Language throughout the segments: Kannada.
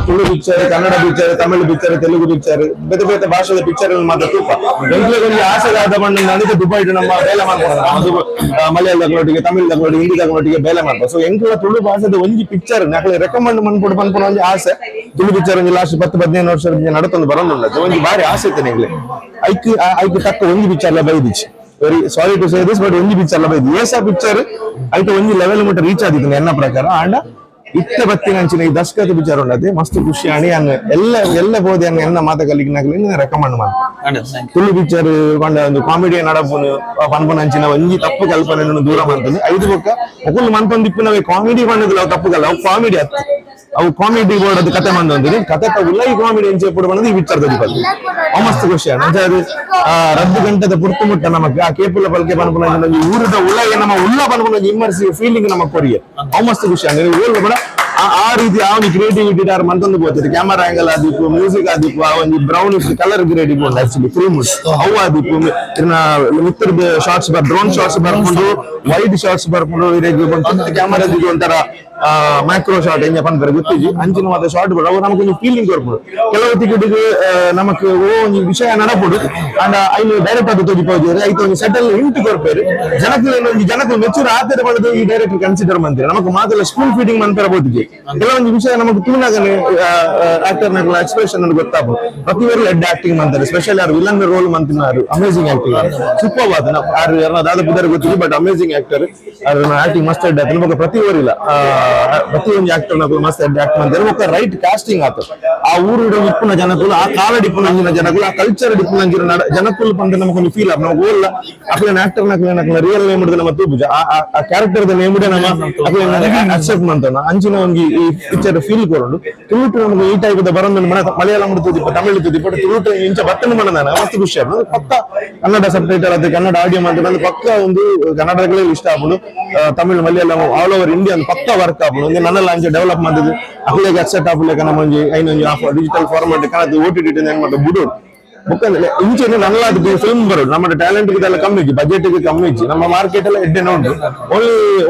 Tulu picture, Kannada picture, Tamil picture, Telugu picture, ಬೇತೆ ಬೇತೆ ಭಾಷೆದ ಪಿಕ್ಚರ್ ಮಾತ್ರ ತೂಪ ಎಂಕ್ಲೆ ಕೊಂಚ ಆಸೆಗಾದ ಬಣ್ಣ ಅದಕ್ಕೆ ದುಬೈಟ್ ನಮ್ಮ ಬೇಲೆ ಮಾಡ್ಕೊಂಡು ಮಲಯಾಳ ತಗೊಳೊಟ್ಟಿಗೆ, ತಮಿಳು ತಗೊಳೊಟ್ಟಿಗೆ, ಹಿಂದಿ ತಗೊಳೊಟ್ಟಿಗೆ ಬೇಲೆ ಮಾಡ್ಬೋದು. ಸೊ ಎಂಕ್ಲ ತುಳು ಭಾಷೆದ ಒಂಜಿ ಪಿಕ್ಚರ್ ನಕಲೆ ರೆಕಮೆಂಡ್ ಮಾಡ್ಕೊಂಡು ಪನ್ಪುನ ಒಂಜಿ ಆಸೆ. ತುಳು ಪಿಕ್ಚರ್ ಒಂಜಿ ಲಾಸ್ಟ್ 10-15 ವರ್ಷ ನಡತೊಂದು ಬರೋದು ಒಂಜಿ ಬಾರಿ ಆಸೆ ಇತ್ತು ನೆಗ್ಲೆ. ಐಕ್ ತಕ್ಕ ಒಂಜಿ ಪಿಕ್ಚರ್ ಬೈದಿಚ್ಚಿ. Very sorry to say this, but ಒಂಜಿ ಪಿಕ್ಚರ್ ಬೈದಿ ಏಸ ಪಿಕ್ಚರ್ ಐಟ್ ಒಂಜಿ ಲೆವೆಲ್ ಮುಟ್ಟ ರೀಚ್ ಆದಿತ್ತು ಎನ್ನ ಪ್ರಕಾರ. ಆಂಡ ಇತ್ತ ಬತ್ತಿನಂಚಿನ ಈ ದಶಕದ ಪಿಕ್ಚರ್ ಉಂಡದೆ ಮಸ್ತ್ ಖುಷಿ ಅಣಿ ಅನ್ನ ಎಲ್ಲ ಬೋದಿ ಅನ್ನ ಎನ್ನ ಮಾತ ಕಲಿಗಿನಾಗ್ಲಿ ರೆಕಮೆಂಡ್ ಮಾಡ್ತೀನಿ. ತುಳು ಪಿಕ್ಚರ್ ಕೊಂಡ ಒಂದು ಕಾಮಿಡಿ ನಡಪುನು ಪನ್ಪನಂಚಿನ ಒಂಜಿ ತಪ್ಪು ಕಲ್ಪನೆ ದೂರ ಮಾಡ್ತೀನಿ. ಐದು ಬೊಕ್ಕ ಒಕ್ಕಲು ಮನ್ಪೊಂದು ಇಪ್ಪಿನವೆ ಕಾಮಿಡಿ ಬಂದದಿಲ್ಲ ಅವು ತಪ್ಪು ಕಲ್ಲ, ಅವು ಕಾಮಿಡಿ ಅತ್ತು ಅವು ಕಾಮಿಡಿ ಬೋರ್ಡ್ ಕತೆ ಮಂದೊಂದಿರಿ ಕತೆ ಉಲ್ಲ ಈ ಕಾಮಿಡಿ ಎಂಚೆ ಪುಡು ಬಂದದ್ದು ಈ ಪಿಕ್ಚರ್ ತದಿಪಲ್ಲಿ ಮಸ್ತ್ ಖುಷಿ ಅಣ್ಣ. ಅದು ರದ್ದು ಗಂಟದ ಪುರ್ತು ಮುಟ್ಟ ನಮಕ್ ಆ ಕೇಪುಲ ಪಲ್ಕೆ ಪನ್ಪನ ಊರದ ಉಳ್ಳಗೆ ನಮ್ಮ ಉಲ್ಲ ಪನ್ಪನ ಇಮ್ಮರ್ಸಿವ್ ಫೀಲಿಂಗ್ ನಮ್ಮ ಕೊರಿಯೆ ಅವು ಮಸ್ತ್ ಖುಷಿ ಅಣ್ಣ. ಊರ್ಲ ಕೂಡ ಆ ರೀತಿ ಅವನಿ ಕ್ರಿಯೇಟಿವಿಟಿ ಯಾರು ಮಂತೊಂದು ಬೋತಿರಿ. ಕ್ಯಾಮರಾ ಆಂಗಲ್ ಆದಿಪ್ಪು, ಮ್ಯೂಸಿಕ್ ಆದಿಪ್ಪು, ಆ ಒಂದು ಬ್ರೌನ್ ಕಲರ್ ಗ್ರೇಡ್ ಇಪ್ಪು ಆಕ್ಚುಲಿ ಫಿಲ್ಮ್ ಅವು ಆದಿಪ್ಪು. ಮಿತ್ರ ಶಾರ್ಟ್ಸ್ ಡ್ರೋನ್ ಶಾರ್ಟ್ಸ್ ಬರ್ಕೊಂಡು ವೈಡ್ ಶಾರ್ಟ್ಸ್ ಬರ್ಕೊಂಡು ಕ್ಯಾಮರಾ ಒಂಥರ ಮ್ಯಾಕ್ರೋ ಶಾರ್ಟ್ ಎಂಜ ಪಂಪರೆ ಗೊತ್ತಿಜಿ ಅಂಚಿನ ಮಾತ್ರ ಶಾರ್ಟ್ ಬಿಡು ಅವು ನಮಗೊಂದು ಫೀಲಿಂಗ್ ಕೊಡ್ಬೋದು. ಕೆಲವು ಟಿಕೆಟ್ಗೆ ನಮಕ್ ಒಂದು ವಿಷಯ ನಡಪುಡು ಅಂಡ್ ಐನು ಡೈರೆಕ್ಟ್ ಅದು ತೋಜಿಪೋದು ಐತ ಒಂದು ಸೆಟಲ್ ಇಂಟು ಕೊಡ್ಪೇರು ಜನಕ್ಕೆ ಮೆಚೂರ್ ಆತರ ಮಾಡೋದು ಈ ಡೈರೆಕ್ಟ್ ಕನ್ಸಿಡರ್ ಮಾಡ್ತೀರಿ. ನಮಕ್ ಮಾತ್ರ ಸ್ಕೂಲ್ ಫೀಡಿಂಗ್ ಮಂತರ ಬೋದಿಗೆ ಕೆಲವೊಂದು ವಿಷಯ ನಮಗೆ ತುಳುನಾಗನೆ ಆಕ್ಟರ್ ನಗಳ ಎಕ್ಸ್ಪ್ರೆಷನ್ ಅಂತ ಗೊತ್ತಾಗ್ಬೋದು. ಪ್ರತಿಯೊಬ್ಬರು ಹೆಡ್ ಆಕ್ಟಿಂಗ್ ಮಾಡ್ತಾರೆ, ಸ್ಪೆಷಲ್ ಯಾರು ವಿಲನ್ ರೋಲ್ ಮಂತಿನಾರು ಅಮೇಸಿಂಗ್ ಆಕ್ಟಿಂಗ್ ಸೂಪರ್ ಆದ ಯಾರು ಯಾರು ಬುದ್ಧರು ಗೊತ್ತಿಲ್ಲ, ಬಟ್ ಅಮೇಸಿಂಗ್ ಆಕ್ಟರ್ ಆಕ್ಟಿಂಗ್ ಮಸ್ತ್ ಹೆಡ್ ಆಯ್ತು. ನಮಗೆ ಪ್ರತಿಯೊಬ್ಬರು ಇಲ್ಲ ಪ್ರತಿಯೊಂದು ಆಕ್ಟರ್ ಮಸ್ತ್ ಹೆಡ್ ಆಕ್ಟ್ ಮಾಡ್ತಾರೆ. ಒಂದು ರೈಟ್ ಕಾಸ್ಟಿಂಗ್ ಆತ ಆ ಊರು ಇಪ್ಪುನ ಜನಗಳು, ಆ ಕಾಲ ಡಿಪ್ಪುನಂಜಿನ ಜನಗಳು, ಆ ಕಲ್ಚರ್ ಡಿಪ್ಪುನಂಜಿನ ಜನಗಳು ಬಂದು ನಮಗೊಂದು ಫೀಲ್ ಆಗ ನಾವು ಓಲ್ಲ ಅಕ್ಲೇನ್ ಆಕ್ಟರ್ ನಕ್ಲೇನ ರಿಯಲ್ ನೇಮ್ ಹಿಡಿದು ನಮ್ಮ ತೂಬುಜ ಆ ಕ್ಯಾರೆಕ್ಟರ್ ನೇಮ್ ಹಿಡಿದು ನಮ್ಮ ಅಕ್ಸೆಪ್ಟ್ ಮಾಡ್ತಾನ ಅಂಚಿನ ಒಂದು ಈ ಪಿಕ್ಚರ್ ಫೀಲ್ ಕೊರೋಡು ತುಳುಟು ನಮಗೆ ಈ ಟೈಪ್ ಬರೋದು ಮಲಯಾಳಂ ತುದಿಪ್ಪ, ತಮಿಳು ತುದಿಪ್ಪ, ತುಳುಟು ಇಂಚ ಬತ್ತನ ಮಾಡೋಣ ಮಸ್ತ್ ಖುಷಿ ಆಗ ಪಕ್ಕ ಕನ್ನಡ ಸಬ್ ಟೈಟಲ್ ಅದು ಕನ್ನಡ ಆಡಿಯೋ ಮಾಡ್ತಾರೆ ಪಕ್ಕ ಒಂದು ಕನ್ನಡಗಳೇ ಇಷ್ಟ ಆಗ್ಬೋದು. Tamil Malayalam all over India ಒಂದು ಪಕ್ಕ ವರ್ಕ್ ಆಗ್ಬೋದು. ಒಂದು ನನ್ನೆಲ್ಲ ಅಂಚೆ ಡೆವಲಪ್ ಮಾಡಿದ್ದು ಅಕ್ಲೇಗೆ ಅಕ್ಸೆಪ್ಟ್ ಆಗ್ಲಿಕ್ಕೆ ನಮ್ಮ ಒಂದು ಐನೊಂದು ಡಿಜಿಟಲ್ ಫಾರ್ಮೆಟ್ ಕನ್ನಡ OTT ಏನ್ ಮಾಡೋದು ಬಿಡೋದು ಬುಕ್ಕಂದ್ರೆ ಇಂಚೆನೆ ನನ್ನದು ಫಿಲ್ಮ್ ಬರೋದು. ನಮ್ಮ ಟ್ಯಾಲೆಂಟ್ ಇದೆಲ್ಲ ಕಮ್ಮಿ ಇಜ್ಜಿ, ಬಜೆಟ್ ಕಮ್ಮಿ ಇಜ್ಜಿ, ನಮ್ಮ ಮಾರ್ಕೆಟ್ ಎಲ್ಲ ಎಡ್ಡೆ ಉಂಟು.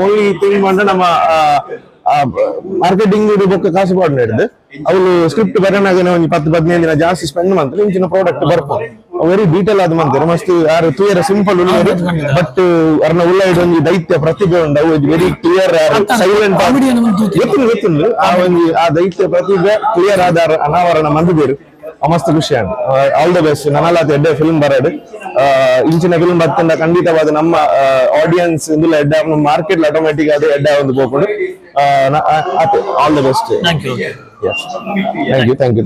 ಓನ್ಲಿ ಥಿಂಗ್ ಮಾಡ್ರೆ ನಮ್ಮ ಮಾರ್ಕೆಟಿಂಗ್ ಬೊಕ್ಕ ಕಾಸು ಪಾಡು ಹಿಡಿದು ಅವ್ರು ಸ್ಕ್ರಿಪ್ಟ್ ಬರೋಣಾಗ ಒಂದು 10-15 ದಿನ ಜಾಸ್ತಿ ಸ್ಪೆಂಡ್ ಮಾಡ್ತಾರೆ. ಇಂಚಿನ ಪ್ರಾಡಕ್ಟ್ ಬರ್ಬೋದು ವೆರಿ ಡೀಟೇಲ್ ಆದ ಮಾಡ್ತಾರೆ. ಮಸ್ತ್ ಯಾರು ಕ್ಲಿಯರ್ ಸಿಂಪಲ್ ಉಳ್ಳೇರು, ಬಟ್ ಅವ್ರನ್ನ ಉಳ್ಳಾಯ್ದು ಒಂದು ದೈತ್ಯ ಪ್ರತಿಭೆ ಉಂಟು. ಅವು ವೆರಿ ಕ್ಲಿಯರ್ ಸೈಲೆಂಟ್ ಗೊತ್ತಿಲ್ಲ ಆ ಒಂದು ಆ ದೈತ್ಯ ಪ್ರತಿಭೆ ಕ್ಲಿಯರ್ ಆದ ಅನಾವರಣ ಮಂದಿದೇರು ಮಸ್ತ್ ಖುಷಿ ಆಗ. All the best. ನನ್ನಲ್ಲ ಎಡ್ಡೆ ಫಿಲ್ಮ್ ಬರೋದು ಇಂಚಿನ ಫಿಲ್ಮ್ ಬರ್ತಂಡ ಖಂಡಿತವಾದ ನಮ್ಮ ಆಡಿಯನ್ಸ್ ಇಂದುಲ ಎಡ್ಡ ಮಾರ್ಕೆಟ್ ಆಟೋಮೆಟಿಕ್ ಅದು ಎಡ್ಡ ಒಂದು ಹೋಗ್ಕೊಂಡು all the best. Thank you. Thank you.